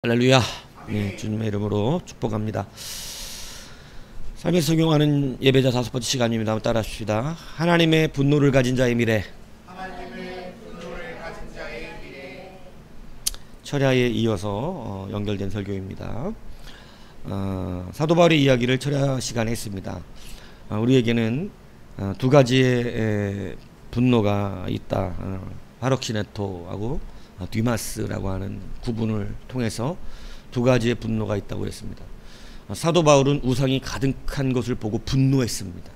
할렐루야. 네, 주님의 이름으로 축복합니다. 삶에서 적용하는 예배자 5번째 시간입니다. 한번 따라 하십시다. 하나님의 분노를 가진 자의 미래. 철야에 이어서 연결된 설교입니다. 사도 바울의 이야기를 철야 시간에 했습니다. 우리에게는 두 가지의 분노가 있다. 파럭시네토하고 디마스라고 하는 구분을 통해서 두 가지의 분노가 있다고 했습니다. 사도 바울은 우상이 가득한 것을 보고 분노했습니다.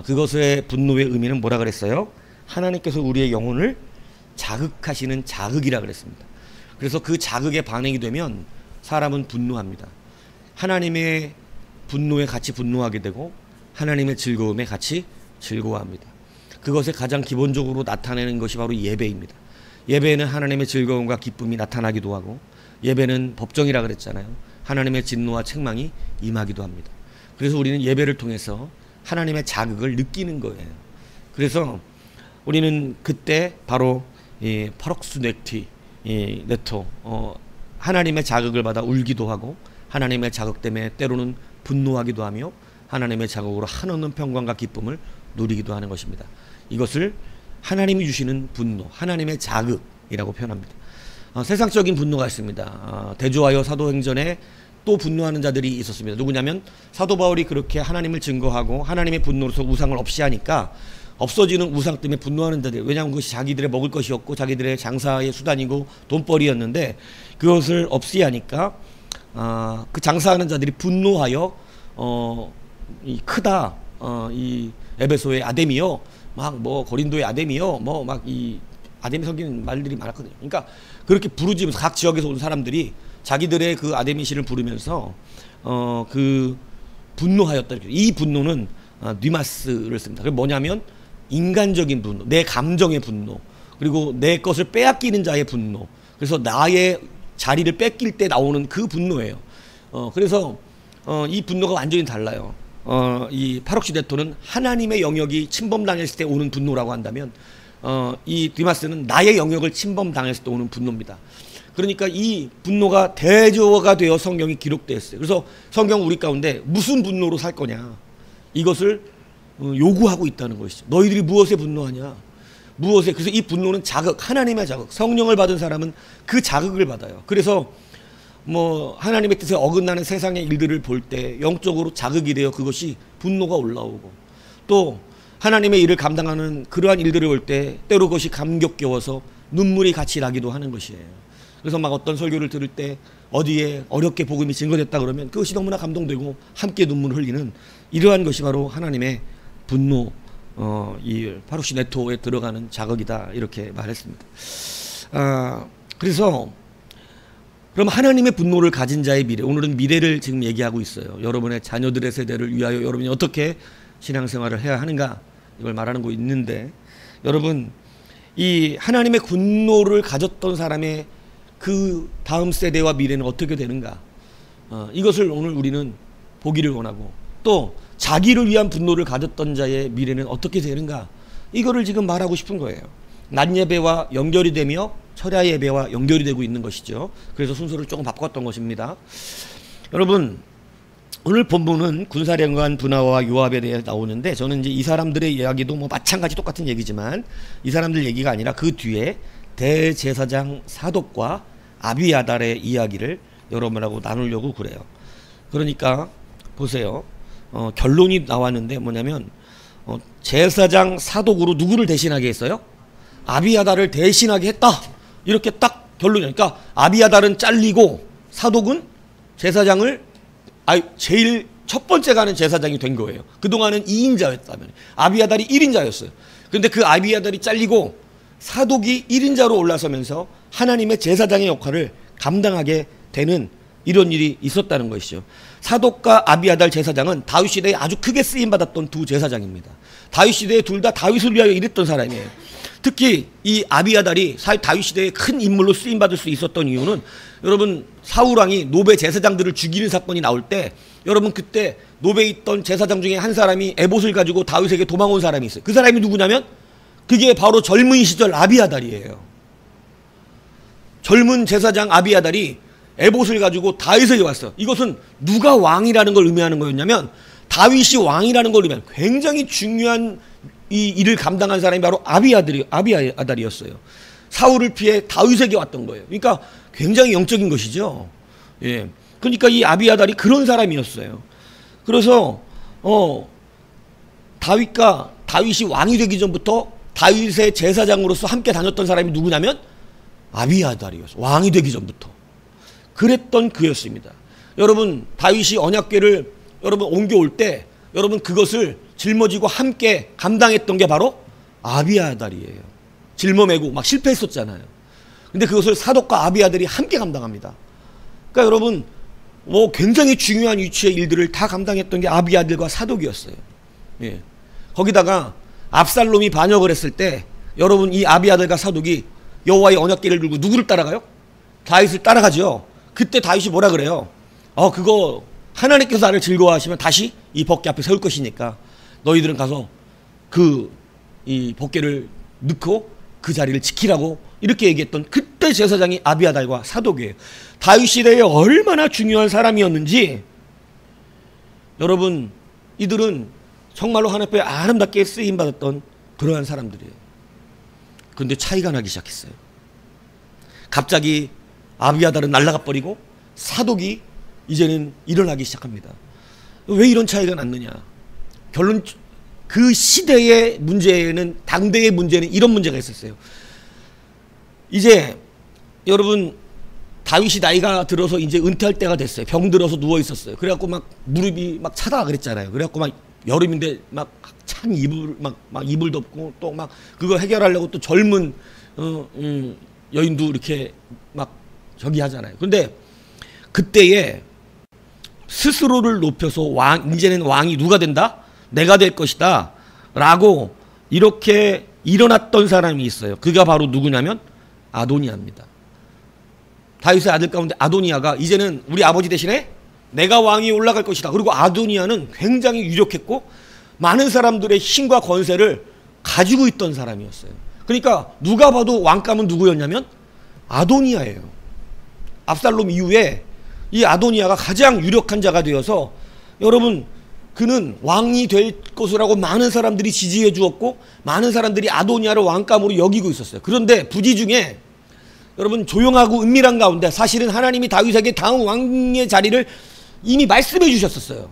그것의 분노의 의미는 뭐라 그랬어요? 하나님께서 우리의 영혼을 자극하시는 자극이라 그랬습니다. 그래서 그 자극에 반응이 되면 사람은 분노합니다. 하나님의 분노에 같이 분노하게 되고 하나님의 즐거움에 같이 즐거워합니다. 그것에 가장 기본적으로 나타내는 것이 바로 예배입니다. 예배에는 하나님의 즐거움과 기쁨이 나타나기도 하고, 예배는 법정이라 그랬잖아요. 하나님의 진노와 책망이 임하기도 합니다. 그래서 우리는 예배를 통해서 하나님의 자극을 느끼는 거예요. 그래서 우리는 그때 바로 이 파럭스네티 네토, 하나님의 자극을 받아 울기도 하고, 하나님의 자극 때문에 때로는 분노하기도 하며, 하나님의 자극으로 한없는 평강과 기쁨을 누리기도 하는 것입니다. 이것을 하나님이 주시는 분노, 하나님의 자극이라고 표현합니다. 세상적인 분노가 있습니다. 대조하여 사도행전에 또 분노하는 자들이 있었습니다. 누구냐면 사도 바울이 그렇게 하나님을 증거하고 하나님의 분노로서 우상을 없이 하니까 없어지는 우상 때문에 분노하는 자들, 왜냐하면 그것이 자기들의 먹을 것이었고 자기들의 장사의 수단이고 돈벌이였는데 그것을 없이 하니까 그 장사하는 자들이 분노하여 이 크다, 이 에베소의 아데미요, 막 뭐 고린도의 아데미요, 뭐 막 이 아데미 섬기는 말들이 많았거든요. 그러니까 그렇게 부르짖으면서 각 지역에서 온 사람들이 자기들의 그 아데미 신을 부르면서 그 분노하였다. 이 분노는 디마스를 씁니다. 그게 뭐냐면 인간적인 분노, 내 감정의 분노, 그리고 내 것을 빼앗기는 자의 분노. 그래서 나의 자리를 뺏길 때 나오는 그 분노예요. 그래서 이 분노가 완전히 달라요. 이 파럭시네토는 하나님의 영역이 침범당했을 때 오는 분노라고 한다면, 이 디마스는 나의 영역을 침범당했을 때 오는 분노입니다. 그러니까 이 분노가 대조가 되어 성경이 기록되어 있어요. 그래서 성경은 우리 가운데 무슨 분노로 살 거냐, 이것을 요구하고 있다는 것이죠. 너희들이 무엇에 분노하냐, 무엇에. 그래서 이 분노는 자극, 하나님의 자극, 성령을 받은 사람은 그 자극을 받아요. 그래서 뭐 하나님의 뜻에 어긋나는 세상의 일들을 볼 때 영적으로 자극이 되어 그것이 분노가 올라오고, 또 하나님의 일을 감당하는 그러한 일들을 볼 때 때로 그것이 감격겨워서 눈물이 같이 나기도 하는 것이에요. 그래서 막 어떤 설교를 들을 때 어디에 어렵게 복음이 증거됐다 그러면 그것이 너무나 감동되고 함께 눈물을 흘리는, 이러한 것이 바로 하나님의 분노, 이 파럭시네토에 들어가는 자극이다, 이렇게 말했습니다. 그래서 그럼 하나님의 분노를 가진 자의 미래, 오늘은 미래를 지금 얘기하고 있어요. 여러분의 자녀들의 세대를 위하여 여러분이 어떻게 신앙생활을 해야 하는가, 이걸 말하는 거 있는데, 여러분 이 하나님의 분노를 가졌던 사람의 그 다음 세대와 미래는 어떻게 되는가, 이것을 오늘 우리는 보기를 원하고, 또 자기를 위한 분노를 가졌던 자의 미래는 어떻게 되는가, 이거를 지금 말하고 싶은 거예요. 낮 예배와 연결이 되며 철야 예배와 연결이 되고 있는 것이죠. 그래서 순서를 조금 바꿨던 것입니다. 여러분, 오늘 본문은 군사령관 분하와 요압에 대해 나오는데, 저는 이제 이 사람들의 이야기도 뭐 마찬가지 똑같은 얘기지만 이 사람들 얘기가 아니라 그 뒤에 대제사장 사독과 아비아달의 이야기를 여러분하고 나누려고 그래요. 그러니까 보세요. 결론이 나왔는데 뭐냐면 제사장 사독으로 누구를 대신하게 했어요? 아비아달을 대신하게 했다, 이렇게 딱 결론이니까, 그러니까 아비아달은 잘리고 사독은 제사장을 제일 첫 번째 가는 제사장이 된 거예요. 그동안은 2인자였다면 아비아달이 1인자였어요. 그런데 그 아비아달이 잘리고 사독이 1인자로 올라서면서 하나님의 제사장의 역할을 감당하게 되는 이런 일이 있었다는 것이죠. 사독과 아비아달 제사장은 다윗 시대에 아주 크게 쓰임받았던 두 제사장입니다. 다윗 시대에 둘 다 다윗을 위하여 일했던 사람이에요. 특히 이 아비아달이 다윗 시대에 큰 인물로 쓰임받을 수 있었던 이유는, 여러분 사울왕이 노베 제사장들을 죽이는 사건이 나올 때, 여러분 그때 노베에 있던 제사장 중에 한 사람이 에봇을 가지고 다윗에게 도망온 사람이 있어요. 그 사람이 누구냐면 그게 바로 젊은 시절 아비아달이에요. 젊은 제사장 아비아달이 에봇을 가지고 다윗에게 왔어. 이것은 누가 왕이라는 걸 의미하는 거였냐면 다윗이 왕이라는 걸 의미하는 굉장히 중요한 이 일을 감당한 사람이 바로 아비아달이었어요. 사울을 피해 다윗에게 왔던 거예요. 그러니까 굉장히 영적인 것이죠. 예. 그러니까 이 아비아달이 그런 사람이었어요. 그래서 다윗이 왕이 되기 전부터 다윗의 제사장으로서 함께 다녔던 사람이 누구냐면 아비아달이었어요. 왕이 되기 전부터. 그랬던 그였습니다. 여러분, 다윗이 언약궤를 여러분 옮겨올 때 여러분 그것을 짊어지고 함께 감당했던 게 바로 아비아달이에요. 짊어매고 막 실패했었잖아요. 근데 그것을 사독과 아비아달이 함께 감당합니다. 그러니까 여러분 굉장히 중요한 위치의 일들을 다 감당했던 게 아비아달과 사독이었어요. 예. 거기다가 압살롬이 반역을 했을 때 여러분 이 아비아달과 사독이 여호와의 언약궤를 들고 누구를 따라가요? 다윗을 따라가죠. 그때 다윗이 뭐라 그래요? 그거 하나님께서 나를 즐거워하시면 다시 이 법궤 앞에 세울 것이니까 너희들은 가서 이 법궤를 넣고 그 자리를 지키라고 이렇게 얘기했던 그때 제사장이 아비아달과 사독이에요. 다윗 시대에 얼마나 중요한 사람이었는지 여러분 이들은 정말로 하나님 앞에 아름답게 쓰임받았던 그러한 사람들이에요. 그런데 차이가 나기 시작했어요. 갑자기 아비아달은 날아가 버리고 사독이 이제는 일어나기 시작합니다. 왜 이런 차이가 났느냐? 결론 그 시대의 문제는 당대의 문제는 이런 문제가 있었어요. 이제 여러분 다윗이 나이가 들어서 이제 은퇴할 때가 됐어요. 병들어서 누워 있었어요. 그래갖고 막 무릎이 막 차다 그랬잖아요. 그래갖고 막 여름인데 막 찬 이불 막 이불 덮고 또 막 그거 해결하려고 또 젊은 여인도 이렇게 막 저기 하잖아요. 근데 그때에 스스로를 높여서 이제는 왕이 누가 된다? 내가 될 것이다 라고 이렇게 일어났던 사람이 있어요. 그가 바로 누구냐면 아도니아입니다. 다윗의 아들 가운데 아도니아가 이제는 우리 아버지 대신에 내가 왕이 올라갈 것이다. 그리고 아도니아는 굉장히 유력했고 많은 사람들의 힘과 권세를 가지고 있던 사람이었어요. 그러니까 누가 봐도 왕감은 누구였냐면 아도니아예요. 압살롬 이후에 이 아도니아가 가장 유력한 자가 되어서 여러분 그는 왕이 될 것이라고 많은 사람들이 지지해 주었고 많은 사람들이 아도니아를 왕감으로 여기고 있었어요. 그런데 부지 중에 여러분 조용하고 은밀한 가운데 사실은 하나님이 다윗에게 다음 왕의 자리를 이미 말씀해 주셨었어요.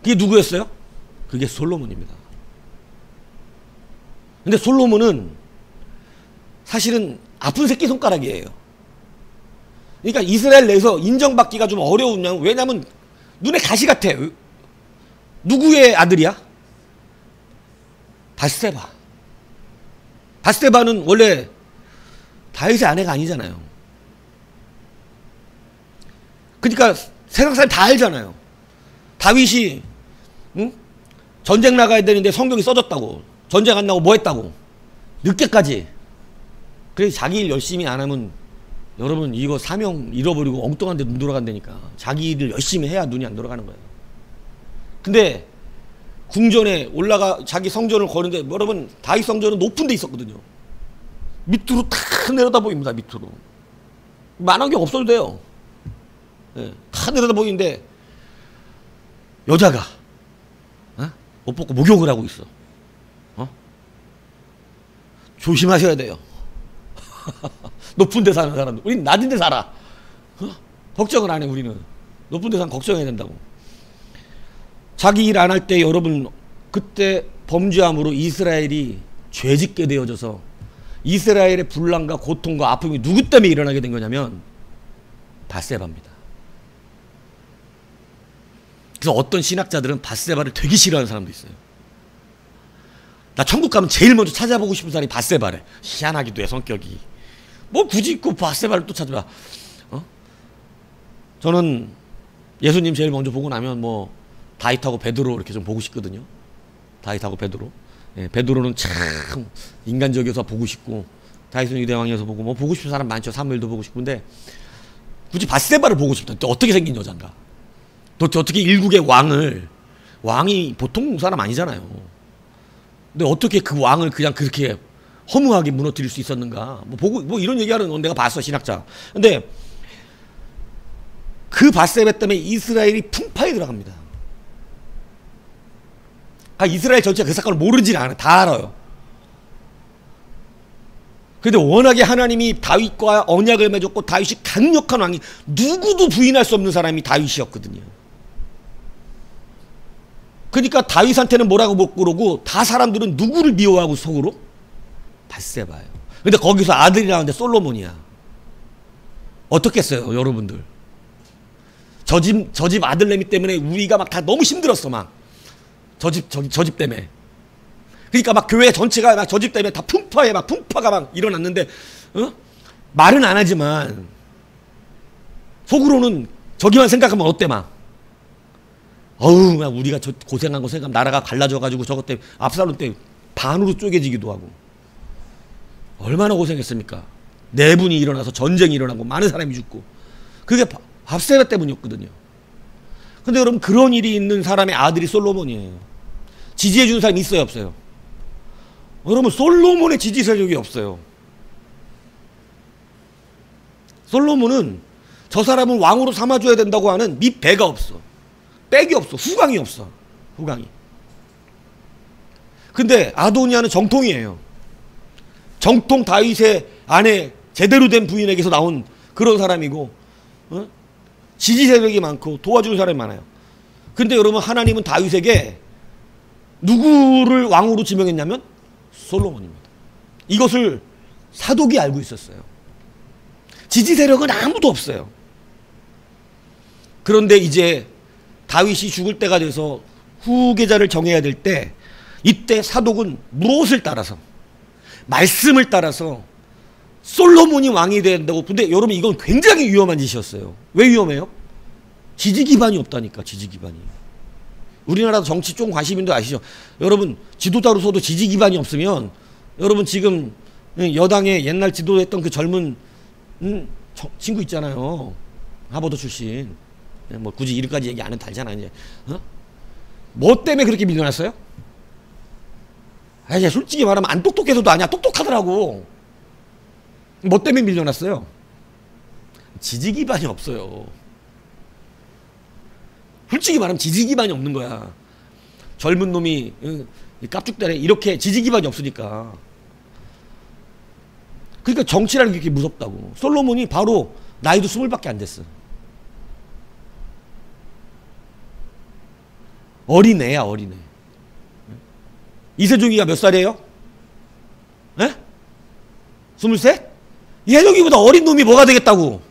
그게 누구였어요? 그게 솔로몬입니다. 근데 솔로몬은 사실은 아픈 새끼손가락이에요. 그러니까 이스라엘 내에서 인정받기가 좀 어려운, 왜냐면 눈에 가시 같아. 누구의 아들이야? 밧세바. 밧세바는 원래 다윗의 아내가 아니잖아요. 그러니까 세상 사람 다 알잖아요. 다윗이 전쟁 나가야 되는데 성경이 써졌다고. 전쟁 안 나고 뭐 했다고. 늦게까지. 그래서 자기 일 열심히 안 하면 여러분 이거 사명 잃어버리고 엉뚱한 데 눈 돌아간다니까. 자기 일을 열심히 해야 눈이 안 돌아가는 거예요. 근데 궁전에 자기 성전을 거는데 여러분 다윗 성전은 높은 데 있었거든요. 밑으로 탁 내려다 보입니다. 밑으로. 만환경 없어도 돼요. 네, 다 내려다 보이는데 여자가 옷 벗고 목욕을 하고 있어. 조심하셔야 돼요. 높은 데 사는 사람들. 우린 낮은 데 살아. 걱정을 안 해. 우리는 높은 데 사는 걱정해야 된다고. 자기 일 안 할 때 여러분 그때 범죄함으로 이스라엘이 죄짓게 되어져서 이스라엘의 분란과 고통과 아픔이 누구 때문에 일어나게 된 거냐면 밧세바입니다. 그래서 어떤 신학자들은 밧세바를 되게 싫어하는 사람도 있어요. 나 천국 가면 제일 먼저 찾아보고 싶은 사람이 밧세바래. 희한하기도 해 성격이. 뭐 굳이 그 밧세바를 또 찾아봐. 저는 예수님 제일 먼저 보고 나면 뭐 다윗하고 베드로 이렇게 좀 보고 싶거든요. 다윗하고 베드로. 예, 베드로는 참 인간적이어서 보고 싶고 다윗은 유대왕이어서 보고 뭐 보고 싶은 사람 많죠. 사무엘도 보고 싶고. 근데 굳이 밧세바를 보고 싶다. 또 어떻게 생긴 여잔가. 도대체 어떻게 일국의 왕이 보통 사람 아니잖아요. 근데 어떻게 그 왕을 그냥 그렇게 허무하게 무너뜨릴 수 있었는가. 뭐 이런 얘기하는 건 내가 봤어, 신학자. 근데 그 밧세바 때문에 이스라엘이 풍파에 들어갑니다. 이스라엘 전체가 그 사건을 모르진 않아요. 다 알아요. 근데 워낙에 하나님이 다윗과 언약을 맺었고 다윗이 강력한 왕이, 누구도 부인할 수 없는 사람이 다윗이었거든요. 그러니까 다윗한테는 뭐라고 못 그러고 다 사람들은 누구를 미워하고 속으로? 밧세바예요. 근데 거기서 아들이 나오는데 솔로몬이야. 어떻겠어요 여러분들? 저 집 아들내미 때문에 우리가 막 다 너무 힘들었어. 막 저 집 때문에. 그러니까 막 교회 전체가 막 저 집 때문에 다 풍파가 막 일어났는데, 말은 안 하지만 속으로는 저기만 생각하면 어때? 막 어우, 막 우리가 저 고생한 거 생각하면 나라가 갈라져가지고 저것 때문에 압살롬 때 반으로 쪼개지기도 하고 얼마나 고생했습니까? 내분이 일어나서 전쟁이 일어나고 많은 사람이 죽고, 그게 밧세바 때문이었거든요. 근데 여러분, 그런 일이 있는 사람의 아들이 솔로몬이에요. 지지해 주는 사람이 있어요 없어요? 여러분, 솔로몬의 지지 세력이 없어요. 솔로몬은 저 사람은 왕으로 삼아줘야 된다고 하는 밑배가 없어. 백이 없어. 후광이 없어. 후광이. 근데 아도니아는 정통이에요. 정통 다윗의 아내, 제대로 된 부인에게서 나온 그런 사람이고, 지지 세력이 많고 도와주는 사람이 많아요. 근데 여러분, 하나님은 다윗에게 누구를 왕으로 지명했냐면 솔로몬입니다. 이것을 사독이 알고 있었어요. 지지 세력은 아무도 없어요. 그런데 이제 다윗이 죽을 때가 돼서 후계자를 정해야 될 때, 이때 사독은 무엇을 따라서, 말씀을 따라서 솔로몬이 왕이 된다고. 근데 여러분, 이건 굉장히 위험한 짓이었어요. 왜 위험해요? 지지 기반이 없다니까. 지지 기반이. 우리나라도 정치 좀 관심 있는 거 아시죠? 여러분, 지도자로서도 지지 기반이 없으면, 여러분 지금 여당의 옛날 지도했던 그 젊은 친구 있잖아요. 하버드 출신. 뭐 굳이 이름까지 얘기 안 해도 달잖아 이제. 뭐 때문에 그렇게 밀려났어요? 이제 솔직히 말하면 안 똑똑해서도 아니야. 똑똑하더라고. 뭐 때문에 밀려났어요? 지지 기반이 없어요. 솔직히 말하면 지지 기반이 없는 거야. 젊은 놈이 깝죽대네 이렇게 지지 기반이 없으니까. 그러니까 정치라는 게 그렇게 무섭다고. 솔로몬이 바로 나이도 20밖에 안 됐어. 어린애야, 어린애. 이세종이가 몇 살이에요? 에? 23? 이세종이보다 어린 놈이 뭐가 되겠다고?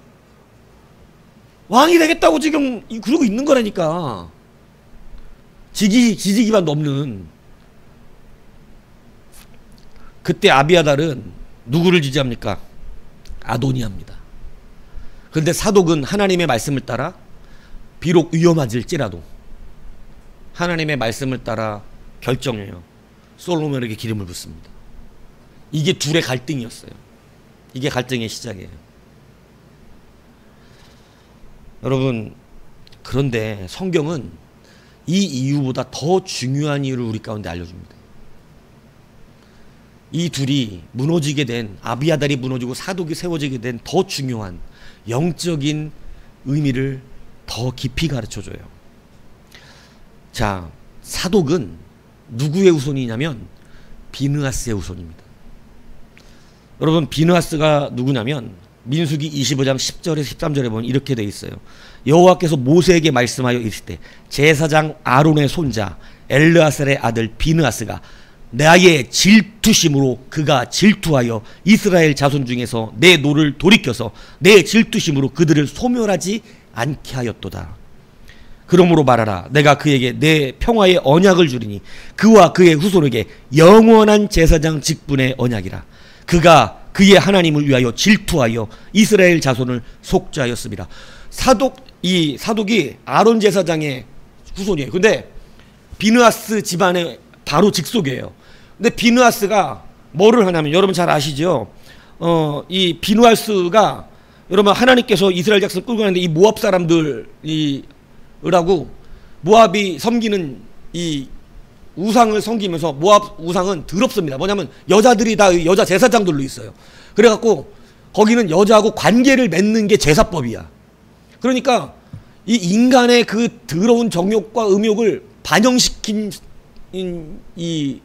왕이 되겠다고 지금 그러고 있는 거라니까. 지지 기반도 없는. 그때 아비아달은 누구를 지지합니까? 아도니아입니다. 그런데 사독은 하나님의 말씀을 따라, 비록 위험하질지라도 하나님의 말씀을 따라 결정해요. 솔로몬에게 기름을 붓습니다. 이게 둘의 갈등이었어요. 이게 갈등의 시작이에요. 여러분, 그런데 성경은 이 이유보다 더 중요한 이유를 우리 가운데 알려줍니다. 이 둘이 무너지게 된, 아비아달이 무너지고 사독이 세워지게 된 더 중요한 영적인 의미를 더 깊이 가르쳐줘요. 자, 사독은 누구의 후손이냐면 비느하스의 후손입니다. 여러분, 비느하스가 누구냐면 민수기 25장 10절에서 13절에 보면 이렇게 돼 있어요. 여호와께서 모세에게 말씀하여 이르시되 제사장 아론의 손자 엘르아살의 아들 비느하스가 나의 질투심으로 그가 질투하여 이스라엘 자손 중에서 내 노를 돌이켜서 내 질투심으로 그들을 소멸하지 않게 하였도다. 그러므로 말하라. 내가 그에게 내 평화의 언약을 주리니 그와 그의 후손에게 영원한 제사장 직분의 언약이라. 그가 그의 하나님을 위하여 질투하여 이스라엘 자손을 속죄하였습니다. 사독이 아론 제사장의 후손이에요. 근데 비느하스 집안의 바로 직속이에요. 근데 비느하스가 뭐를 하냐면, 여러분 잘 아시죠? 이 비느하스가, 여러분, 하나님께서 이스라엘 백성을 끌고 가는데 이 모압 사람들이라고, 모압이 섬기는 이 우상을 섬기면서, 모압 우상은 더럽습니다. 뭐냐면 여자들이 다 여자 제사장들로 있어요. 그래갖고 거기는 여자하고 관계를 맺는 게 제사법이야. 그러니까 이 인간의 그 더러운 정욕과 음욕을 반영시킨 이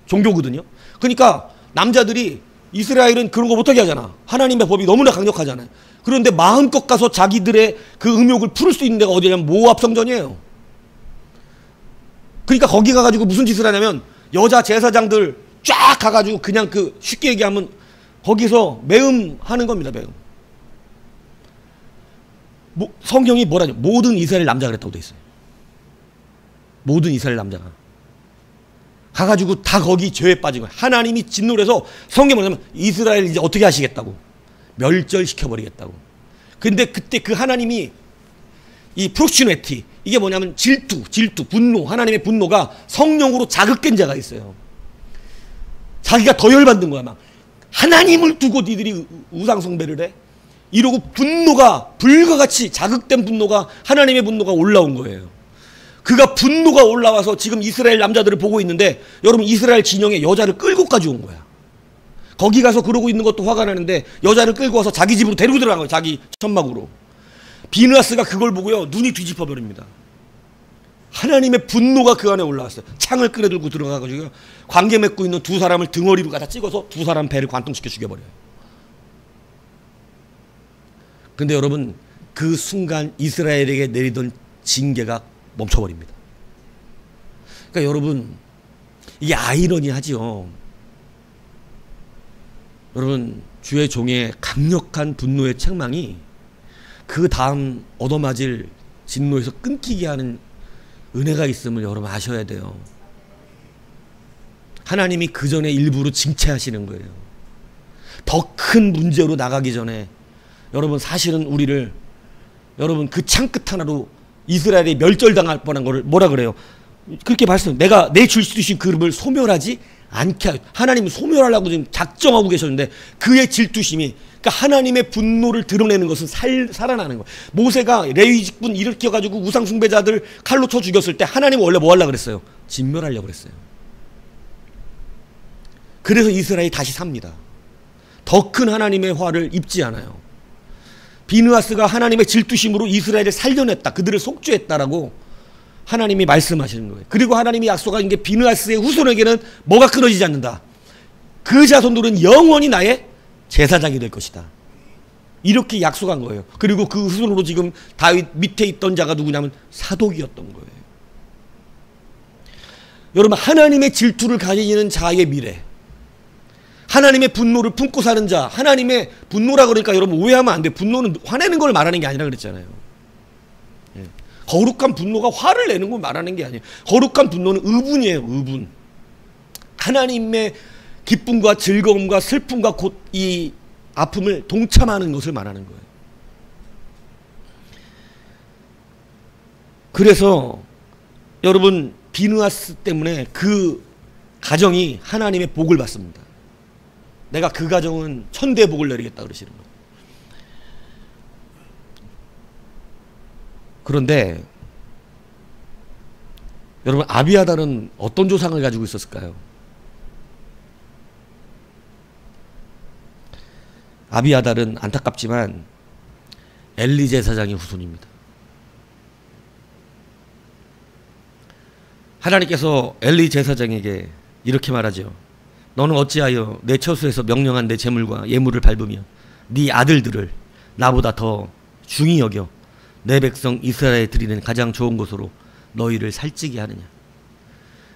종교거든요. 그러니까 남자들이 이스라엘은 그런 거 못하게 하잖아. 하나님의 법이 너무나 강력하잖아요. 그런데 마음껏 가서 자기들의 그 음욕을 풀을 수 있는 데가 어디냐면 모압 성전이에요. 그러니까 거기 가가지고 무슨 짓을 하냐면 여자 제사장들 쫙 가가지고 그냥 그 쉽게 얘기하면 거기서 매음하는 겁니다. 매음. 성경이 뭐라죠? 모든 이스라엘 남자가 그랬다고 돼 있어요. 모든 이스라엘 남자가 가가지고 다 거기 죄에 빠진 거예요. 하나님이 진노를 해서 성경을 보면 이스라엘 이제 어떻게 하시겠다고 멸절시켜버리겠다고. 근데 그때 그 하나님이 이 프록시네티, 이게 뭐냐면 질투, 분노, 하나님의 분노가 성령으로 자극된 자가 있어요. 자기가 더 열받는 거야. 막 하나님을 두고 니들이 우상숭배를 해? 이러고 분노가 불과같이 자극된 분노가, 하나님의 분노가 올라온 거예요. 그가 분노가 올라와서 지금 이스라엘 남자들을 보고 있는데, 여러분 이스라엘 진영에 여자를 끌고까지 온 거야. 거기 가서 그러고 있는 것도 화가 나는데 여자를 끌고 와서 자기 집으로 데리고 들어간 거예요. 자기 천막으로. 비느하스가 그걸 보고요 눈이 뒤집어 버립니다. 하나님의 분노가 그 안에 올라왔어요. 창을 끌어들고 들어가가지고 관계 맺고 있는 두 사람을 등어리로 갖다 찍어서 두 사람 배를 관통시켜 죽여버려요. 근데 여러분 그 순간 이스라엘에게 내리던 징계가 멈춰버립니다. 그러니까 여러분 이게 아이러니하지요. 여러분 주의 종의 강력한 분노의 책망이 그 다음 얻어맞을 진노에서 끊기게 하는 은혜가 있음을 여러분 아셔야 돼요. 하나님이 그 전에 일부러 징체하시는 거예요. 더 큰 문제로 나가기 전에 여러분 사실은 우리를, 여러분 그 창끝 하나로 이스라엘이 멸절당할 뻔한 거를 뭐라 그래요? 그렇게 말씀, 내가 내 줄 수 주신 그릇을 소멸하지 않게, 하나님은 소멸하려고 지금 작정하고 계셨는데 그의 질투심이, 그러니까 하나님의 분노를 드러내는 것은 살아나는 거예요. 모세가 레위 직분 일으켜가지고 우상 숭배자들 칼로 쳐 죽였을 때 하나님은 원래 뭐 하려고 그랬어요? 진멸하려고 그랬어요. 그래서 이스라엘이 다시 삽니다. 더 큰 하나님의 화를 입지 않아요. 비느하스가 하나님의 질투심으로 이스라엘을 살려냈다, 그들을 속죄했다라고 하나님이 말씀하시는 거예요. 그리고 하나님이 약속한 게 비느하스의 후손에게는 뭐가 끊어지지 않는다. 그 자손들은 영원히 나의 제사장이 될 것이다. 이렇게 약속한 거예요. 그리고 그 후손으로 지금 다윗 밑에 있던 자가 누구냐면 사독이었던 거예요. 여러분 하나님의 질투를 가지는 자의 미래, 하나님의 분노를 품고 사는 자, 하나님의 분노라 그러니까 여러분 오해하면 안 돼요. 분노는 화내는 걸 말하는 게 아니라 그랬잖아요. 예. 거룩한 분노가 화를 내는 걸 말하는 게 아니에요. 거룩한 분노는 의분이에요. 의분. 하나님의 기쁨과 즐거움과 슬픔과 곧 이 아픔을 동참하는 것을 말하는 거예요. 그래서 여러분 비느하스 때문에 그 가정이 하나님의 복을 받습니다. 내가 그 가정은 천대 복을 내리겠다 그러시는 거예요. 그런데 여러분 아비아달은 어떤 조상을 가지고 있었을까요? 아비아달은 안타깝지만 엘리 제사장의 후손입니다. 하나님께서 엘리 제사장에게 이렇게 말하죠. 너는 어찌하여 내 처소에서 명령한 내 제물과 예물을 밟으며 네 아들들을 나보다 더 중히 여겨 내 백성 이스라엘에 드리는 가장 좋은 곳으로 너희를 살찌게 하느냐.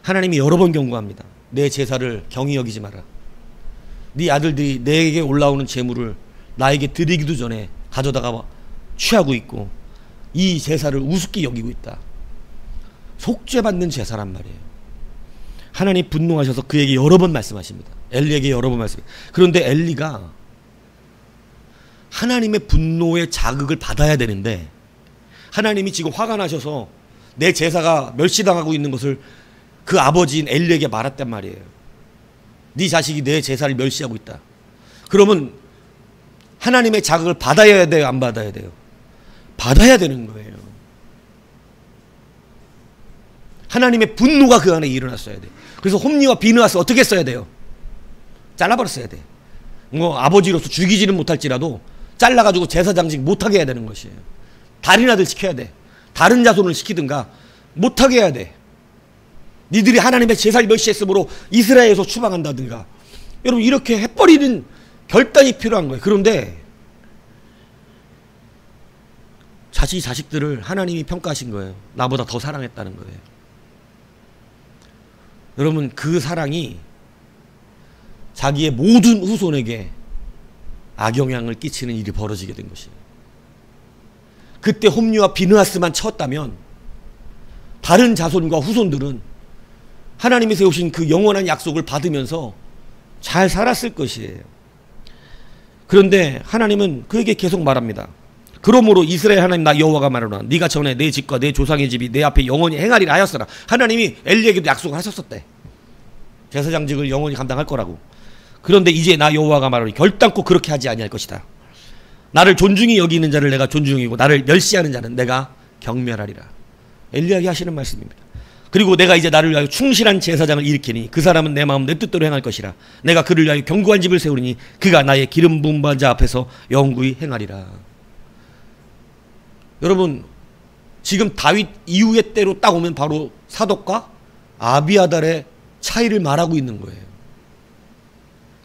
하나님이 여러 번 경고합니다. 내 제사를 경히 여기지 마라. 네 아들들이 내게 올라오는 제물을 나에게 드리기도 전에 가져다가 취하고 있고 이 제사를 우습게 여기고 있다. 속죄받는 제사란 말이에요. 하나님 분노하셔서 그에게 여러 번 말씀하십니다. 엘리에게 여러 번 말씀합니다. 그런데 엘리가 하나님의 분노의 자극을 받아야 되는데 하나님이 지금 화가 나셔서 내 제사가 멸시당하고 있는 것을 그 아버지인 엘리에게 말했단 말이에요. 네 자식이 내 제사를 멸시하고 있다. 그러면 하나님의 자극을 받아야 돼요? 안 받아야 돼요? 받아야 되는 거예요. 하나님의 분노가 그 안에 일어났어야 돼요. 그래서 홈리와 비느하스 어떻게 했어야 돼요? 잘라버렸어야 돼. 뭐 아버지로서 죽이지는 못할지라도 잘라가지고 제사장직 못하게 해야 되는 것이에요. 달인아들 시켜야 돼. 다른 자손을 시키든가 못하게 해야 돼. 니들이 하나님의 제사를 멸시했으므로 이스라엘에서 추방한다든가. 여러분 이렇게 해버리는 결단이 필요한 거예요. 그런데 자식들을 하나님이 평가하신 거예요. 나보다 더 사랑했다는 거예요. 여러분 그 사랑이 자기의 모든 후손에게 악영향을 끼치는 일이 벌어지게 된 것이에요. 그때 홈리와 비느하스만 쳤다면 다른 자손과 후손들은 하나님이 세우신 그 영원한 약속을 받으면서 잘 살았을 것이에요. 그런데 하나님은 그에게 계속 말합니다. 그러므로 이스라엘 하나님 나 여호와가 말하노라 네가 전에 내 집과 내 조상의 집이 내 앞에 영원히 행하리라 하였으나. 하나님이 엘리에게도 약속을 하셨었대. 제사장직을 영원히 감당할 거라고. 그런데 이제 나 여호와가 말하노니 결단코 그렇게 하지 아니할 것이다. 나를 존중히 여기는 자를 내가 존중이고 나를 멸시하는 자는 내가 경멸하리라. 엘리야에게 하시는 말씀입니다. 그리고 내가 이제 나를 위하여 충실한 제사장을 일으키니 그 사람은 내 마음 내 뜻대로 행할 것이라. 내가 그를 위하여 견고한 집을 세우리니 그가 나의 기름 부은 자 앞에서 영구히 행하리라. 여러분 지금 다윗 이후의 때로 딱 오면 바로 사독과 아비아달의 차이를 말하고 있는 거예요.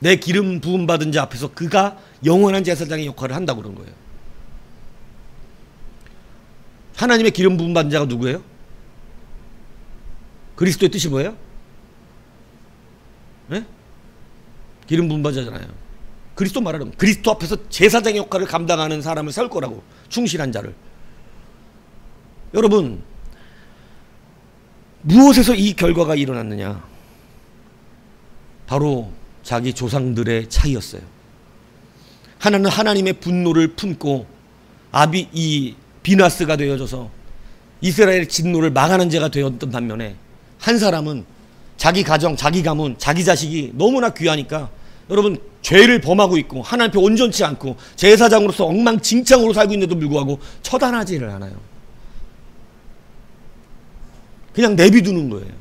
내 기름 부음 받은 자 앞에서 그가 영원한 제사장의 역할을 한다고 그런 거예요. 하나님의 기름 부음 받은 자가 누구예요? 그리스도의 뜻이 뭐예요? 네? 기름 부음 받은 자잖아요. 그리스도 말하는 그리스도 앞에서 제사장의 역할을 감당하는 사람을 세울 거라고. 충실한 자를. 여러분 무엇에서 이 결과가 일어났느냐? 바로 자기 조상들의 차이였어요. 하나는 하나님의 분노를 품고 이 비나스가 되어져서 이스라엘의 진노를 막아낸 자가 되었던 반면에 한 사람은 자기 가정, 자기 가문, 자기 자식이 너무나 귀하니까 여러분 죄를 범하고 있고 하나님 앞에 온전치 않고 제사장으로서 엉망진창으로 살고 있는데도 불구하고 처단하지를 않아요. 그냥 내비두는 거예요.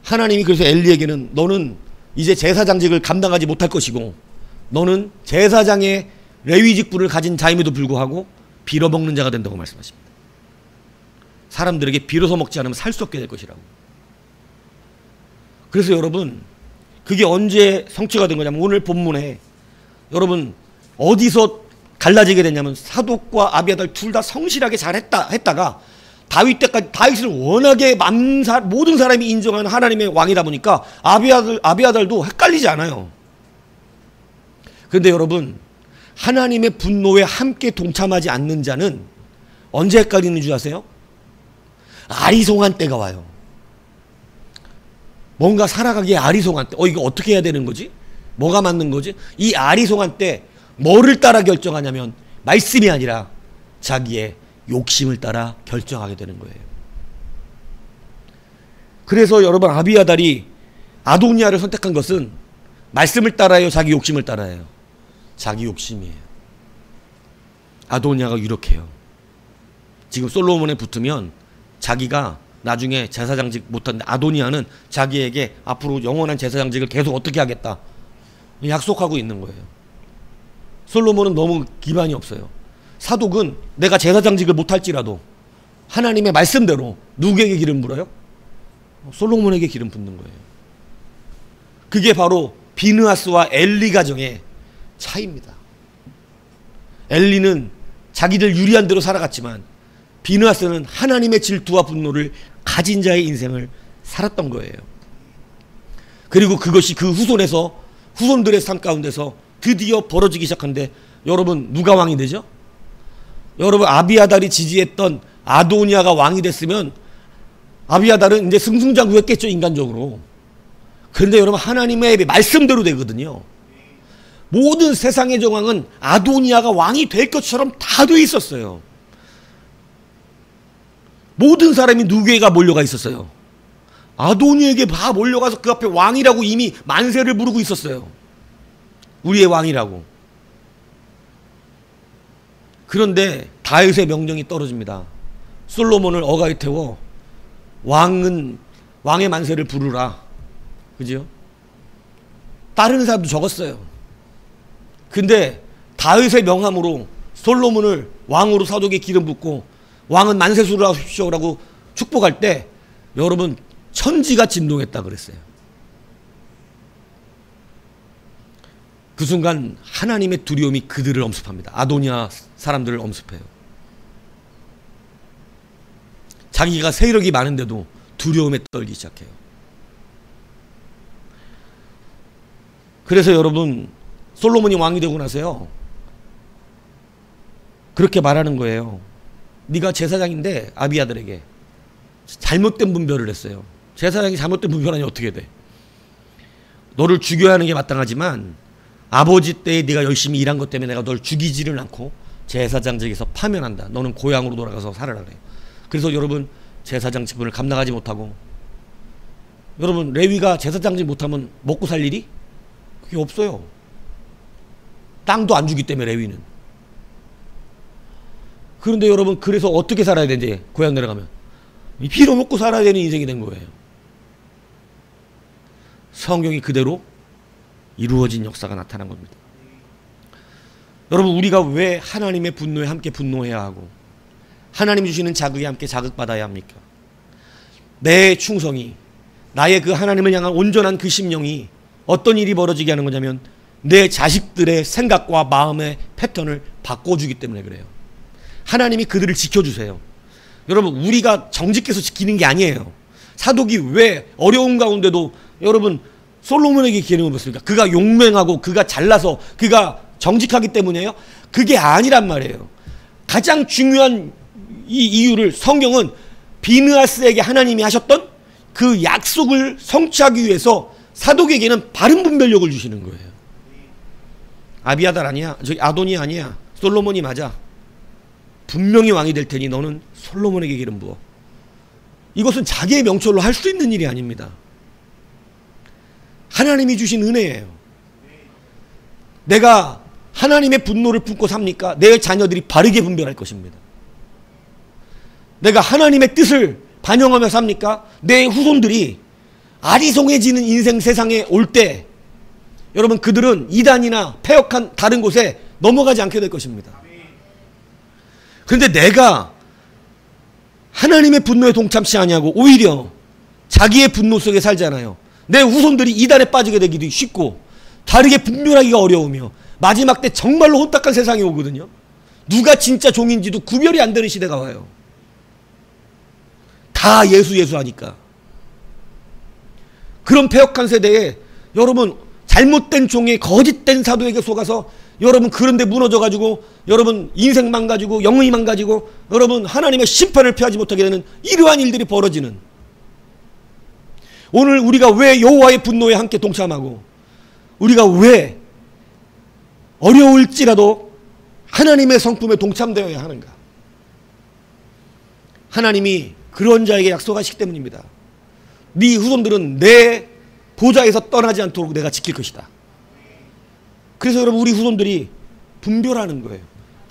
하나님이 그래서 엘리에게는 너는 이제 제사장직을 감당하지 못할 것이고 너는 제사장의 레위직분을 가진 자임에도 불구하고 빌어먹는 자가 된다고 말씀하십니다. 사람들에게 빌어서 먹지 않으면 살 수 없게 될 것이라고. 그래서 여러분 그게 언제 성취가 된 거냐면 오늘 본문에 여러분 어디서 갈라지게 됐냐면 사독과 아비아달 둘 다 성실하게 했다가 다윗 때까지 다윗은 워낙에 모든 사람이 인정하는 하나님의 왕이다 보니까 아비아달도 헷갈리지 않아요. 그런데 여러분 하나님의 분노에 함께 동참하지 않는 자는 언제 헷갈리는 줄 아세요? 아리송한 때가 와요. 뭔가 살아가기에 아리송한 때. 이거 어떻게 해야 되는 거지? 뭐가 맞는 거지? 이 아리송한 때 뭐를 따라 결정하냐면 말씀이 아니라 자기의 욕심을 따라 결정하게 되는 거예요. 그래서 여러분 아비아달이 아도니아를 선택한 것은 말씀을 따라요, 자기 욕심을 따라요? 자기 욕심이에요. 아도니아가 유력해요. 지금 솔로몬에 붙으면 자기가 나중에 제사장직 못하는데 아도니아는 자기에게 앞으로 영원한 제사장직을 계속 어떻게 하겠다 약속하고 있는 거예요. 솔로몬은 너무 기반이 없어요. 사독은 내가 제사장직을 못할지라도 하나님의 말씀대로 누구에게 기름 불어요? 솔로몬에게 기름 붓는 거예요. 그게 바로 비느하스와 엘리 가정의 차이입니다. 엘리는 자기들 유리한 대로 살아갔지만 비느하스는 하나님의 질투와 분노를 가진 자의 인생을 살았던 거예요. 그리고 그것이 그 후손들의 삶 가운데서 드디어 벌어지기 시작한데 여러분 누가 왕이 되죠? 여러분 아비아달이 지지했던 아도니아가 왕이 됐으면 아비아달은 이제 승승장구했겠죠, 인간적으로. 그런데 여러분 하나님의 말씀대로 되거든요. 모든 세상의 정황은 아도니아가 왕이 될 것처럼 다 돼 있었어요. 모든 사람이 누구에게 몰려가 있었어요? 아도니아에게 다 몰려가서 그 앞에 왕이라고 이미 만세를 부르고 있었어요. 우리의 왕이라고. 그런데 다윗의 명령이 떨어집니다. 솔로몬을 어가에 태워 왕의 만세를 부르라. 그죠? 따르는 사람도 적었어요. 근데 다윗의 명함으로 솔로몬을 왕으로 사독에 기름 붓고 왕은 만세수를 하십시오라고 축복할 때 여러분 천지가 진동했다 그랬어요. 그 순간 하나님의 두려움이 그들을 엄습합니다. 아도니아 사람들을 엄습해요. 자기가 세력이 많은데도 두려움에 떨기 시작해요. 그래서 여러분 솔로몬이 왕이 되고 나서요 그렇게 말하는 거예요. 네가 제사장인데 아비아들에게 잘못된 분별을 했어요. 제사장이 잘못된 분별하니 어떻게 돼? 너를 죽여야 하는 게 마땅하지만 아버지 때에 네가 열심히 일한 것 때문에 내가 널 죽이지를 않고 제사장직에서 파면한다. 너는 고향으로 돌아가서 살아라 그래요. 그래서 여러분 제사장 직분을 감당하지 못하고 여러분 레위가 제사장직 못하면 먹고 살 일이 그게 없어요. 땅도 안 주기 때문에 레위는. 그런데 여러분 그래서 어떻게 살아야 되는지 고향 내려가면 피로 먹고 살아야 되는 인생이 된 거예요. 성경이 그대로 이루어진 역사가 나타난 겁니다. 여러분 우리가 왜 하나님의 분노에 함께 분노해야 하고 하나님 주시는 자극에 함께 자극받아야 합니까? 내 충성이 나의 그 하나님을 향한 온전한 그 심령이 어떤 일이 벌어지게 하는 거냐면 내 자식들의 생각과 마음의 패턴을 바꿔주기 때문에 그래요. 하나님이 그들을 지켜주세요. 여러분 우리가 정직해서 지키는 게 아니에요. 사독이 왜 어려운 가운데도 여러분 솔로몬에게 기름을 붓습니까? 그가 용맹하고 그가 잘나서 그가 정직하기 때문이에요? 그게 아니란 말이에요. 가장 중요한 이 이유를 성경은 비느하스에게 하나님이 하셨던 그 약속을 성취하기 위해서 사독에게는 바른 분별력을 주시는 거예요. 아비아달 아니야, 저기 아도니 아니야, 솔로몬이 맞아. 분명히 왕이 될 테니 너는 솔로몬에게 기름 부어. 이것은 자기의 명철로 할 수 있는 일이 아닙니다. 하나님이 주신 은혜예요. 내가 하나님의 분노를 품고 삽니까? 내 자녀들이 바르게 분별할 것입니다. 내가 하나님의 뜻을 반영하며 삽니까? 내 후손들이 아리송해지는 인생 세상에 올 때 여러분 그들은 이단이나 패역한 다른 곳에 넘어가지 않게 될 것입니다. 그런데 내가 하나님의 분노에 동참치 아니하고 오히려 자기의 분노 속에 살잖아요. 내 후손들이 이단에 빠지게 되기도 쉽고 다르게 분별하기가 어려우며 마지막 때 정말로 혼탁한 세상이 오거든요. 누가 진짜 종인지도 구별이 안 되는 시대가 와요. 다 예수 하니까. 그런 패역한 세대에 여러분 잘못된 종의 거짓된 사도에게 속아서 여러분 그런데 무너져가지고 여러분 인생 망가지고 영혼이 망가지고 여러분 하나님의 심판을 피하지 못하게 되는 이러한 일들이 벌어지는, 오늘 우리가 왜 여호와의 분노에 함께 동참하고 우리가 왜 어려울지라도 하나님의 성품에 동참되어야 하는가? 하나님이 그런 자에게 약속하시기 때문입니다. 네 후손들은 내 보좌에서 떠나지 않도록 내가 지킬 것이다. 그래서 여러분 우리 후손들이 분별하는 거예요.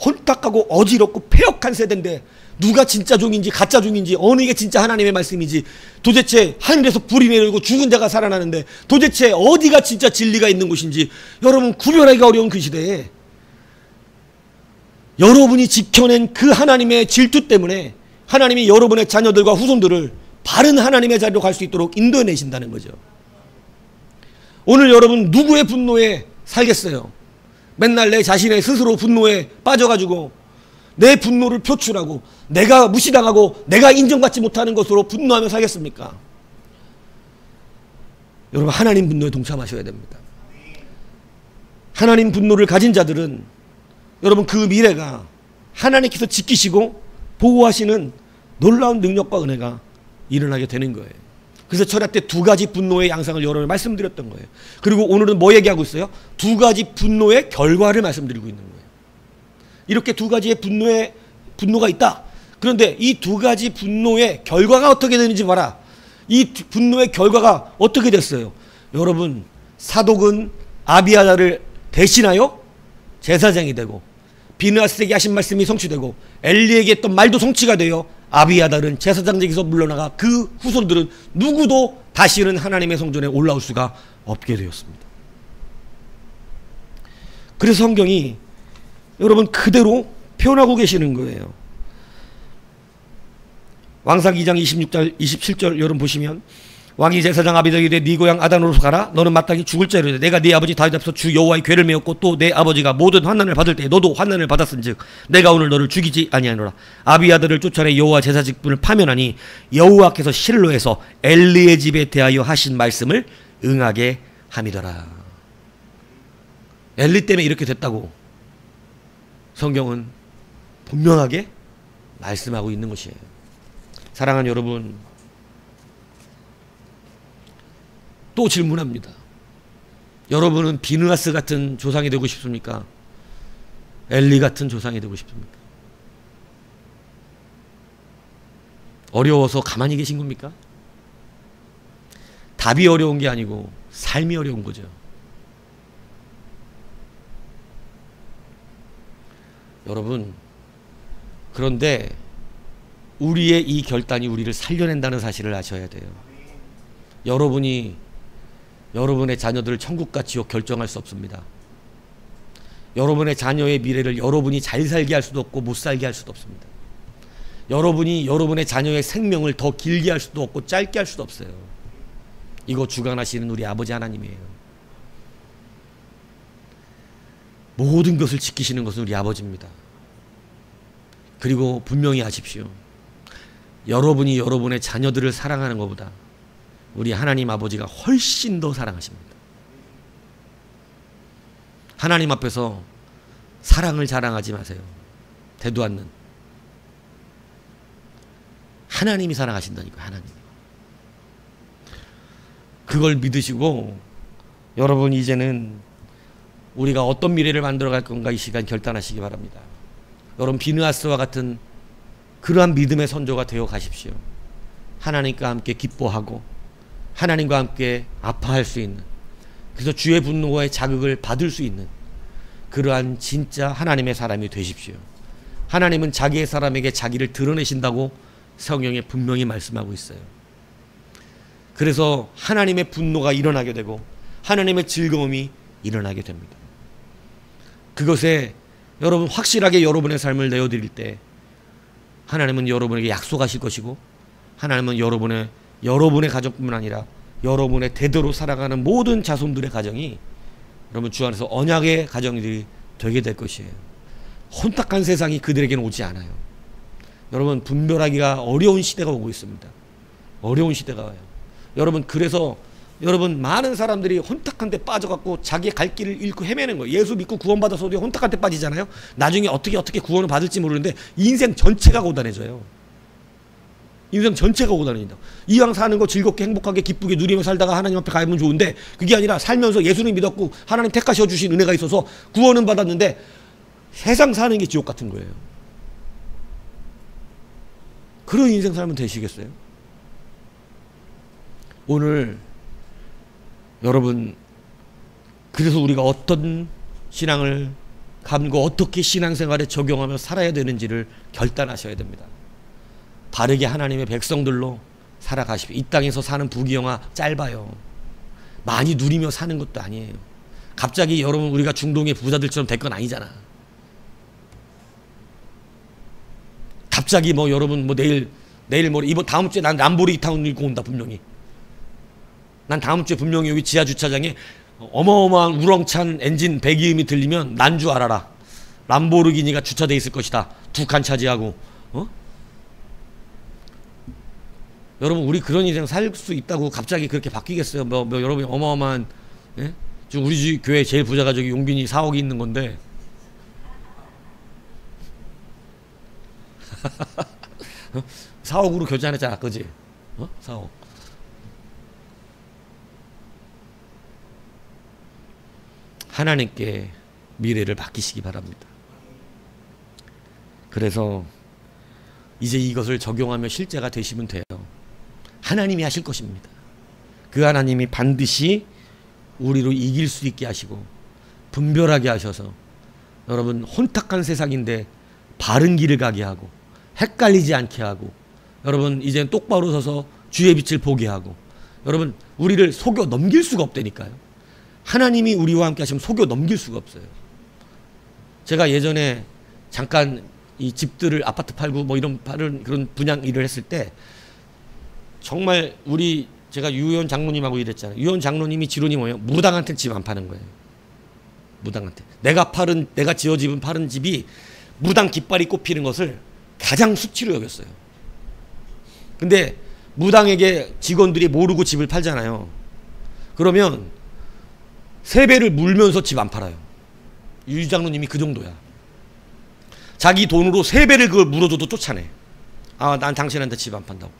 혼탁하고 어지럽고 패역한 세대인데 누가 진짜 종인지 가짜 종인지 어느 게 진짜 하나님의 말씀인지 도대체 하늘에서 불이 내리고 죽은 자가 살아나는데 도대체 어디가 진짜 진리가 있는 곳인지 여러분 구별하기가 어려운 그 시대에 여러분이 지켜낸 그 하나님의 질투 때문에 하나님이 여러분의 자녀들과 후손들을 바른 하나님의 자리로 갈 수 있도록 인도해내신다는 거죠. 오늘 여러분 누구의 분노에 살겠어요? 맨날 내 자신의 스스로 분노에 빠져가지고 내 분노를 표출하고 내가 무시당하고 내가 인정받지 못하는 것으로 분노하며 살겠습니까? 여러분 하나님 분노에 동참하셔야 됩니다. 하나님 분노를 가진 자들은 여러분 그 미래가 하나님께서 지키시고 보호하시는 놀라운 능력과 은혜가 일어나게 되는 거예요. 그래서 철야 때 두 가지 분노의 양상을 여러 번 말씀드렸던 거예요. 그리고 오늘은 뭐 얘기하고 있어요? 두 가지 분노의 결과를 말씀드리고 있는 거예요. 이렇게 두 가지의 분노가 있다. 그런데 이 두 가지 분노의 결과가 어떻게 되는지 봐라. 이 분노의 결과가 어떻게 됐어요? 여러분 사독은 아비아다를 대신하여 제사장이 되고 비느하스에게 하신 말씀이 성취되고 엘리에게 했던 말도 성취가 되어 아비아달은 제사장직에서 물러나가 그 후손들은 누구도 다시는 하나님의 성전에 올라올 수가 없게 되었습니다. 그래서 성경이 여러분 그대로 표현하고 계시는 거예요. 왕상 2장 26절 27절 여러분 보시면 왕이 제사장 아비다에게 이르되 네 고향 아단으로 가라. 너는 마땅히 죽을 자로 이르되 내가 네 아버지 다윗 앞에서 주 여호와의 궤를 메었고 또 내 아버지가 모든 환난을 받을 때 너도 환난을 받았은즉 내가 오늘 너를 죽이지 아니하노라. 아비아들을 쫓아내 여호와 제사 직분을 파면하니 여호와께서 실로에서 엘리의 집에 대하여 하신 말씀을 응하게 함이더라. 엘리 때문에 이렇게 됐다고 성경은 분명하게 말씀하고 있는 것이에요. 사랑하는 여러분, 또 질문합니다. 여러분은 비느하스 같은 조상이 되고 싶습니까? 엘리 같은 조상이 되고 싶습니까? 어려워서 가만히 계신 겁니까? 답이 어려운 게 아니고 삶이 어려운 거죠. 여러분, 그런데 우리의 이 결단이 우리를 살려낸다는 사실을 아셔야 돼요. 여러분의 자녀들을 천국과 지옥 결정할 수 없습니다. 여러분의 자녀의 미래를 여러분이 잘 살게 할 수도 없고 못 살게 할 수도 없습니다. 여러분이 여러분의 자녀의 생명을 더 길게 할 수도 없고 짧게 할 수도 없어요. 이거 주관하시는 우리 아버지 하나님이에요. 모든 것을 지키시는 것은 우리 아버지입니다. 그리고 분명히 아십시오. 여러분이 여러분의 자녀들을 사랑하는 것보다 우리 하나님 아버지가 훨씬 더 사랑하십니다. 하나님 앞에서 사랑을 자랑하지 마세요. 되도 않는. 하나님이 사랑하신다니까요. 하나님. 그걸 믿으시고 여러분 이제는 우리가 어떤 미래를 만들어갈 건가 이 시간 결단하시기 바랍니다. 여러분 비느하스와 같은 그러한 믿음의 선조가 되어 가십시오. 하나님과 함께 기뻐하고 하나님과 함께 아파할 수 있는, 그래서 주의 분노와의 자극을 받을 수 있는 그러한 진짜 하나님의 사람이 되십시오. 하나님은 자기의 사람에게 자기를 드러내신다고 성경에 분명히 말씀하고 있어요. 그래서 하나님의 분노가 일어나게 되고 하나님의 즐거움이 일어나게 됩니다. 그것에 여러분 확실하게 여러분의 삶을 내어드릴 때 하나님은 여러분에게 약속하실 것이고 하나님은 여러분의 가족뿐만 아니라 여러분의 대대로 살아가는 모든 자손들의 가정이 여러분 주 안에서 언약의 가정들이 되게 될 것이에요. 혼탁한 세상이 그들에게는 오지 않아요. 여러분 분별하기가 어려운 시대가 오고 있습니다. 어려운 시대가 와요. 여러분 그래서 여러분 많은 사람들이 혼탁한 데 빠져갖고 자기의 갈 길을 잃고 헤매는 거예요. 예수 믿고 구원받아서도 혼탁한 데 빠지잖아요. 나중에 어떻게 구원을 받을지 모르는데 인생 전체가 고단해져요. 인생 전체가 고단해진다. 이왕 사는 거 즐겁게 행복하게 기쁘게 누리며 살다가 하나님 앞에 가면 좋은데 그게 아니라 살면서 예수님 믿었고 하나님 택하셔 주신 은혜가 있어서 구원은 받았는데 세상 사는 게 지옥 같은 거예요. 그런 인생 살면 되시겠어요? 오늘 여러분 그래서 우리가 어떤 신앙을 갖고 어떻게 신앙생활에 적용하며 살아야 되는지를 결단하셔야 됩니다. 바르게 하나님의 백성들로 살아가십시오. 이 땅에서 사는 부귀영화 짧아요. 많이 누리며 사는 것도 아니에요. 갑자기 여러분 우리가 중동의 부자들처럼 될 건 아니잖아. 갑자기 뭐 여러분 뭐 내일 이번 다음 주에 난 람보르기타운 입고 온다 분명히. 난 다음 주에 분명히 여기 지하 주차장에 어마어마한 우렁찬 엔진 배기음이 들리면 난 줄 알아라. 람보르기니가 주차돼 있을 것이다. 2칸 차지하고. 여러분 우리 그런 인생 살 수 있다고 갑자기 그렇게 바뀌겠어요? 뭐 여러분이 어마어마한 예? 지금 우리 집 교회 제일 부자가 저기 용빈이 4억이 있는 건데 어? 4억으로 결제 안 했잖아, 그지? 4억. 하나님께 미래를 맡기시기 바랍니다. 그래서 이제 이것을 적용하며 실제가 되시면 돼요. 하나님이 하실 것입니다. 그 하나님이 반드시 우리로 이길 수 있게 하시고 분별하게 하셔서 여러분 혼탁한 세상인데 바른 길을 가게 하고 헷갈리지 않게 하고 여러분 이제는 똑바로 서서 주의 빛을 보게 하고 여러분 우리를 속여 넘길 수가 없다니까요. 하나님이 우리와 함께 하시면 속여 넘길 수가 없어요. 제가 예전에 잠깐 이 집들을 아파트 팔고 뭐 이런 그런 분양 일을 했을 때 정말 제가 유현 장로님하고 일했잖아요. 유현 장로님이 지론이 뭐예요? 무당한테 집 안 파는 거예요. 무당한테. 내가 지어집은 파는 집이 무당 깃발이 꼽히는 것을 가장 수치로 여겼어요. 근데 무당에게 직원들이 모르고 집을 팔잖아요. 그러면 세배를 물면서 집 안 팔아요. 유 장로님이 그 정도야. 자기 돈으로 세배를 그걸 물어줘도 쫓아내. 아, 난 당신한테 집 안 판다고.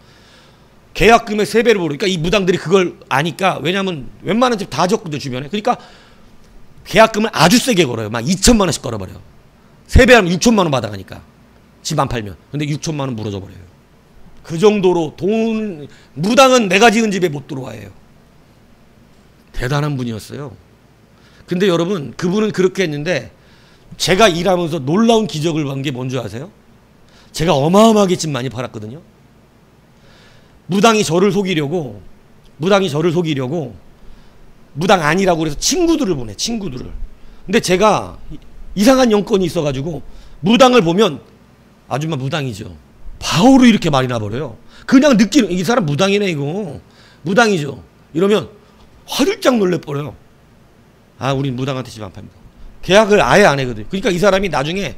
계약금의 세배를 모르니까 이 무당들이 그걸 아니까, 왜냐면 웬만한 집 다 졌거든 주변에. 그러니까 계약금을 아주 세게 걸어요. 막 2천만 원씩 걸어버려요. 세배하면 6천만 원 받아가니까 집 안 팔면. 근데 6천만 원 물어줘 버려요. 그 정도로 무당은 내가 지은 집에 못 들어와요. 대단한 분이었어요. 근데 여러분, 그분은 그렇게 했는데 제가 일하면서 놀라운 기적을 본 게 뭔지 아세요? 제가 어마어마하게 집 많이 팔았거든요. 무당이 저를 속이려고 무당 아니라고 그래서 친구들을 보내, 친구들을. 근데 제가 이상한 영건이 있어가지고 무당을 보면 아줌마 무당이죠. 바로 이렇게 말이 나버려요. 그냥 느끼는, 이 사람 무당이네 이거. 무당이죠. 이러면 화들짝 놀래버려요. 아, 우린 무당한테 집 안 팝니다. 계약을 아예 안 하거든요. 그러니까 이 사람이 나중에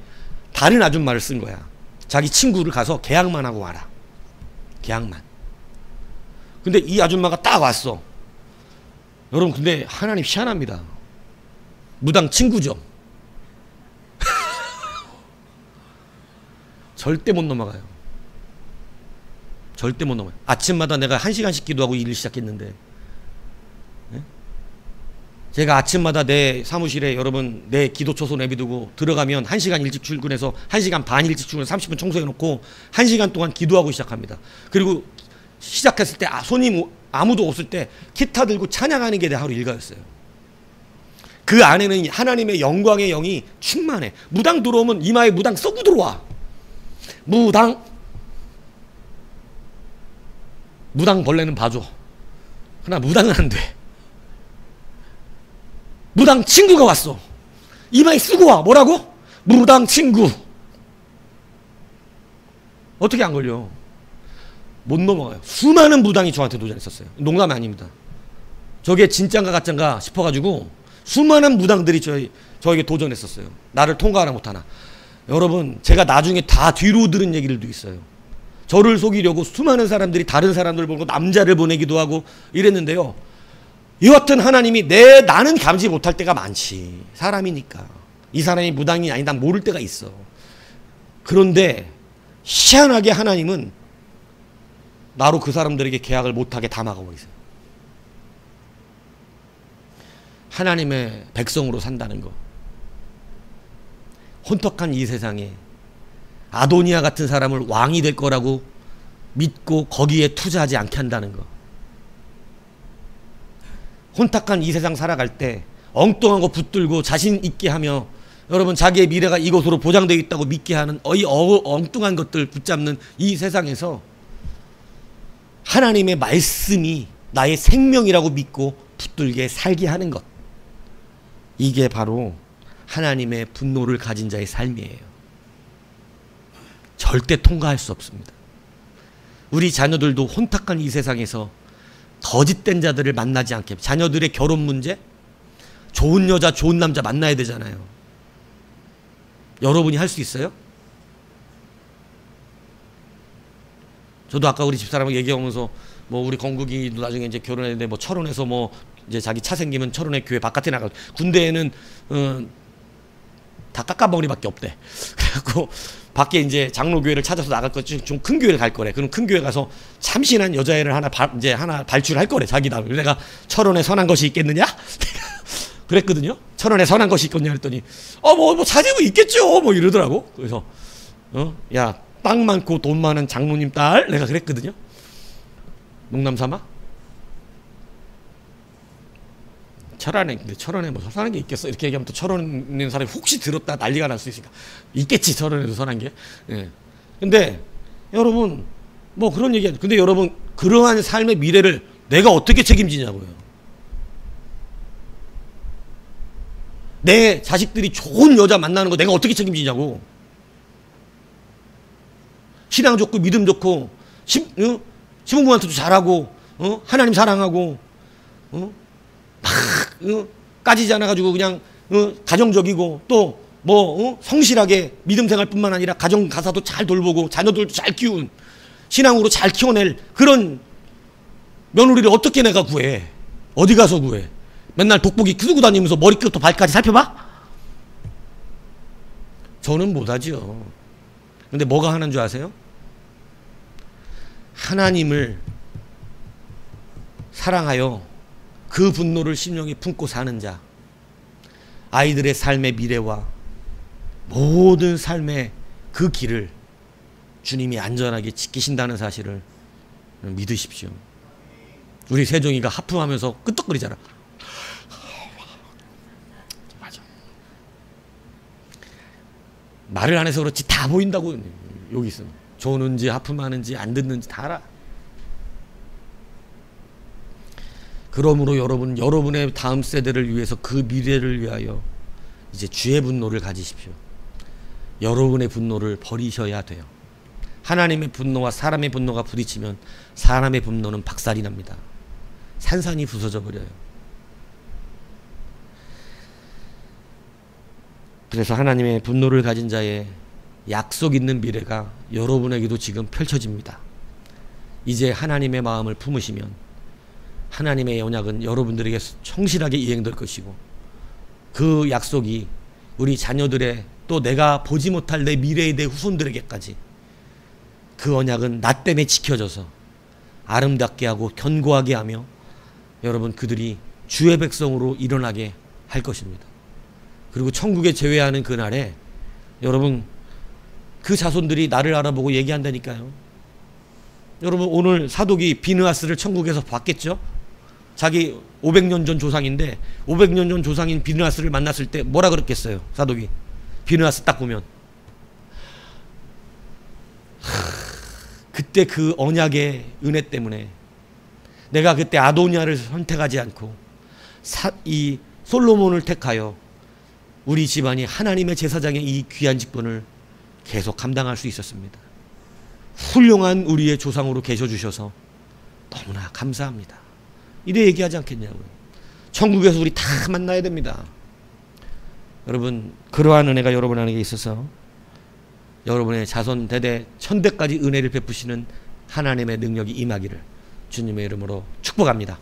다른 아줌마를 쓴 거야. 자기 친구를 가서 계약만 하고 와라. 계약만. 근데 이 아줌마가 딱 왔어. 여러분, 근데 하나님 희한합니다. 무당 친구죠. 절대 못 넘어가요. 절대 못 넘어가요. 아침마다 내가 1시간씩 기도하고 일을 시작했는데, 네? 제가 아침마다 내 사무실에 여러분 내 기도 초소 내비두고 들어가면 1시간 일찍 출근해서 1시간 반 일찍 출근해서 30분 청소해놓고 1시간 동안 기도하고 시작합니다. 그리고 시작했을 때 손님 아무도 없을 때 기타 들고 찬양하는 게 내 하루 일과였어요. 그 안에는 하나님의 영광의 영이 충만해. 무당 들어오면 이마에 무당 쏘고 들어와. 무당 벌레는 봐줘. 그러나 무당은 안 돼. 무당 친구가 왔어. 이마에 쓰고 와. 뭐라고? 무당 친구. 어떻게 안 걸려? 못 넘어가요. 수많은 무당이 저한테 도전했었어요. 농담이 아닙니다. 저게 진짠가 가짠가 싶어가지고 수많은 무당들이 저에게 도전했었어요. 나를 통과하나 못하나. 여러분, 제가 나중에 다 뒤로 들은 얘기들도 있어요. 저를 속이려고 수많은 사람들이 다른 사람들 보고 남자를 보내기도 하고 이랬는데요. 여하튼 하나님이 나는 감지 못할 때가 많지. 사람이니까. 이 사람이 무당이 아니다 모를 때가 있어. 그런데 희한하게 하나님은 나로 그 사람들에게 계약을 못하게 다 막아버리세요. 하나님의 백성으로 산다는 거. 혼탁한 이 세상에 아도니아 같은 사람을 왕이 될 거라고 믿고 거기에 투자하지 않게 한다는 거. 혼탁한 이 세상 살아갈 때 엉뚱한 거 붙들고 자신 있게 하며 여러분 자기의 미래가 이것으로 보장되어 있다고 믿게 하는 엉뚱한 것들 붙잡는 이 세상에서 하나님의 말씀이 나의 생명이라고 믿고 붙들게 살게 하는 것. 이게 바로 하나님의 분노를 가진 자의 삶이에요. 절대 통과할 수 없습니다. 우리 자녀들도 혼탁한 이 세상에서 거짓된 자들을 만나지 않게, 자녀들의 결혼 문제, 좋은 여자 좋은 남자 만나야 되잖아요. 여러분이 할 수 있어요? 저도 아까 우리 집사람하고 얘기하면서 뭐 우리 건국이도 나중에 이제 결혼했는데 뭐 철원에서 뭐 이제 자기 차 생기면 철원에 교회 바깥에 나가, 군대에는 다 깎아머리밖에 없대. 그래갖고 밖에 이제 장로교회를 찾아서 나갈 거, 좀 큰 교회를 갈 거래. 그럼 큰 교회 가서 참신한 여자애를 하나 발출할 거래. 자기 나를. 내가 철원에 선한 것이 있겠느냐? 그랬거든요. 철원에 선한 것이 있겠냐 그랬더니 뭐 찾으면 있겠죠. 뭐 이러더라고. 그래서 야, 땅 많고 돈 많은 장로님 딸, 내가 그랬거든요. 농담 삼아. 철원에 뭐 선한 게 있겠어? 이렇게 얘기하면 또 철원에 있는 사람이 혹시 들었다 난리가 날 수 있으니까 있겠지, 철원에도 선한 게. 예. 근데 여러분 뭐 그런 얘기. 근데 여러분, 그러한 삶의 미래를 내가 어떻게 책임지냐고요. 내 자식들이 좋은 여자 만나는 거 내가 어떻게 책임지냐고. 신앙 좋고 믿음 좋고 시부모한테도 잘하고 하나님 사랑하고 막 까지지 않아가지고 그냥 가정적이고 또 뭐 성실하게 믿음 생활뿐만 아니라 가정 가사도 잘 돌보고 자녀들도 잘 키운 신앙으로 잘 키워낼 그런 며느리를 어떻게 내가 구해? 어디 가서 구해? 맨날 돋보기 쓰고 다니면서 머리끝부터 발까지 살펴봐? 저는 못하죠. 근데 뭐가 하는 줄 아세요? 하나님을 사랑하여 그 분노를 심령에 품고 사는 자, 아이들의 삶의 미래와 모든 삶의 그 길을 주님이 안전하게 지키신다는 사실을 믿으십시오. 우리 세종이가 하품하면서 끄떡거리잖아. 맞아. 말을 안 해서 그렇지 다 보인다고. 여기 있어. 조는지 하품하는지 안 듣는지 다 알아. 그러므로 여러분, 여러분의 다음 세대를 위해서 그 미래를 위하여 이제 주의 분노를 가지십시오. 여러분의 분노를 버리셔야 돼요. 하나님의 분노와 사람의 분노가 부딪히면 사람의 분노는 박살이 납니다. 산산이 부서져 버려요. 그래서 하나님의 분노를 가진 자의 약속 있는 미래가 여러분에게도 지금 펼쳐집니다. 이제 하나님의 마음을 품으시면 하나님의 언약은 여러분들에게 성실하게 이행될 것이고 그 약속이 우리 자녀들의 또 내가 보지 못할 내 미래의 내 후손들에게까지 그 언약은 나 때문에 지켜져서 아름답게 하고 견고하게 하며 여러분 그들이 주의 백성으로 일어나게 할 것입니다. 그리고 천국에 제외하는 그날에 여러분 그 자손들이 나를 알아보고 얘기한다니까요. 여러분 오늘 사독이 비느하스를 천국에서 봤겠죠? 자기 500년 전 조상인데 500년 전 조상인 비느하스를 만났을 때 뭐라 그랬겠어요? 사독이 비느하스 딱 보면 그때 그 언약의 은혜 때문에 내가 그때 아도니아를 선택하지 않고 이 솔로몬을 택하여 우리 집안이 하나님의 제사장의 이 귀한 직분을 계속 감당할 수 있었습니다. 훌륭한 우리의 조상으로 계셔주셔서 너무나 감사합니다. 이래 얘기하지 않겠냐고요. 천국에서 우리 다 만나야 됩니다. 여러분 그러한 은혜가 여러분 안에 있어서 여러분의 자손 대대 천대까지 은혜를 베푸시는 하나님의 능력이 임하기를 주님의 이름으로 축복합니다.